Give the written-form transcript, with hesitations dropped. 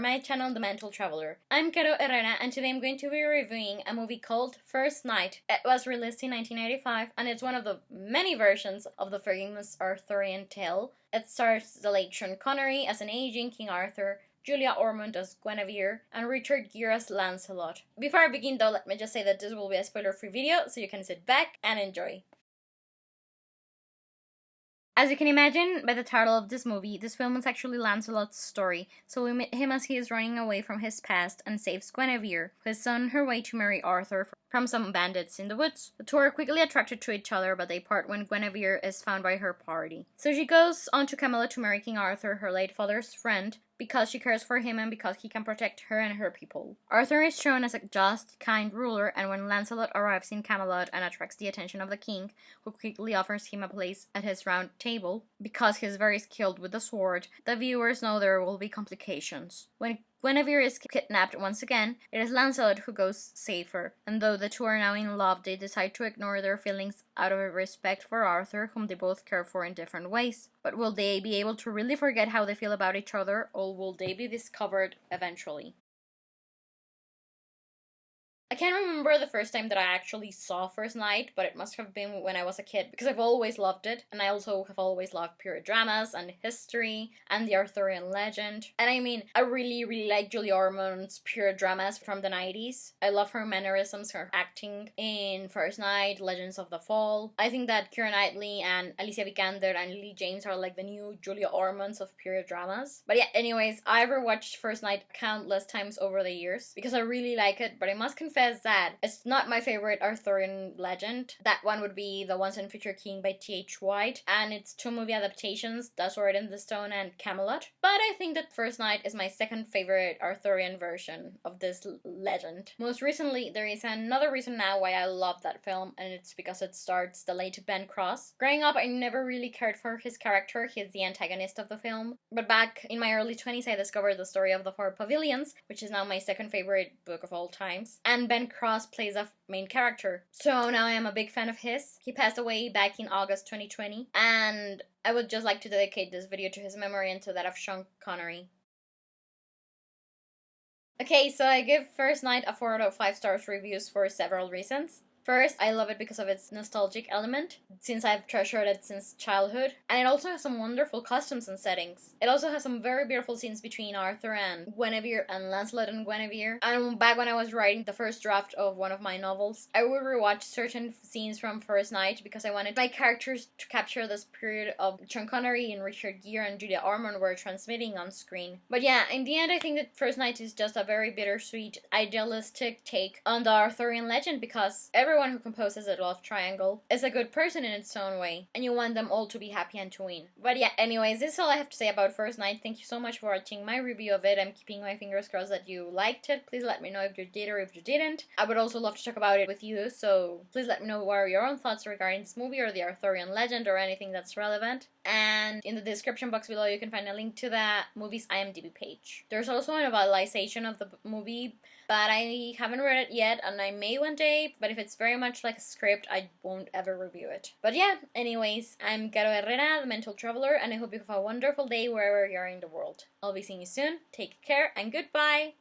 my channel, The Mental Traveler. I'm Caro Herrera, and today I'm going to be reviewing a movie called First Night. It was released in 1985, and it's one of the many versions of the famous Arthurian tale. It stars the late Sean Connery as an aging King Arthur, Julia Ormond as Guinevere, and Richard Gere as Lancelot. Before I begin though, let me just say that this will be a spoiler-free video, so you can sit back and enjoy. As you can imagine by the title of this movie, this film is actually Lancelot's story, so we meet him as he is running away from his past and saves Guinevere, who is on her way to marry Arthur from some bandits in the woods. The two are quickly attracted to each other, but they part when Guinevere is found by her party. So she goes on to Camelot to marry King Arthur, her late father's friend, because she cares for him and because he can protect her and her people. Arthur is shown as a just, kind ruler, and when Lancelot arrives in Camelot and attracts the attention of the king, who quickly offers him a place at his round table, because he is very skilled with the sword, the viewers know there will be complications. When Guinevere is kidnapped once again, it is Lancelot who goes safer, and though the two are now in love, they decide to ignore their feelings out of respect for Arthur, whom they both care for in different ways. But will they be able to really forget how they feel about each other, or will they be discovered eventually? I can't remember the first time that I actually saw First Night, but it must have been when I was a kid, because I've always loved it, and I also have always loved period dramas and history and the Arthurian legend. And I mean, I really like Julia Ormond's period dramas from the 90s. I love her mannerisms, her acting in First Night, Legends of the Fall. I think that Keira Knightley and Alicia Vikander and Lily James are like the new Julia Ormonds of period dramas. But yeah, anyways, I've rewatched First Night countless times over the years because I really like it, but I must confess that it's not my favorite Arthurian legend. That one would be The Once and Future King by T.H. White, and its two movie adaptations, The Sword in the Stone and Camelot. But I think that First Night is my second favorite Arthurian version of this legend. Most recently, there is another reason now why I love that film, and it's because it stars the late Ben Cross. Growing up, I never really cared for his character. He's the antagonist of the film. But back in my early 20s, I discovered the story of the Four Pavilions, which is now my second favorite book of all times. And Ben Cross plays a main character. So now I am a big fan of his. He passed away back in August 2020, and I would just like to dedicate this video to his memory and to that of Sean Connery. Okay, so I give First Night a 4 out of 5 stars reviews for several reasons. First, I love it because of its nostalgic element, since I've treasured it since childhood, and it also has some wonderful costumes and settings. It also has some very beautiful scenes between Arthur and Guinevere and Lancelot and Guinevere. And back when I was writing the first draft of one of my novels, I would rewatch certain scenes from First Night because I wanted my characters to capture this period of Sean Connery and Richard Gere and Julia Ormond were transmitting on screen. But yeah, in the end, I think that First Night is just a very bittersweet, idealistic take on the Arthurian legend because everyone who composes a love triangle is a good person in its own way, and you want them all to be happy and to win. But yeah, anyways, this is all I have to say about First Night. Thank you so much for watching my review of it. I'm keeping my fingers crossed that you liked it. Please let me know if you did or if you didn't. I would also love to talk about it with you, so please let me know what are your own thoughts regarding this movie or the Arthurian legend or anything that's relevant. And in the description box below you can find a link to the movie's IMDb page. There's also a novelization of the movie, but I haven't read it yet, and I may one day, but if it's very much like a script, I won't ever review it. But yeah, anyways, I'm Caro Herrera, the Mental Traveler, and I hope you have a wonderful day wherever you are in the world. I'll be seeing you soon, take care, and goodbye!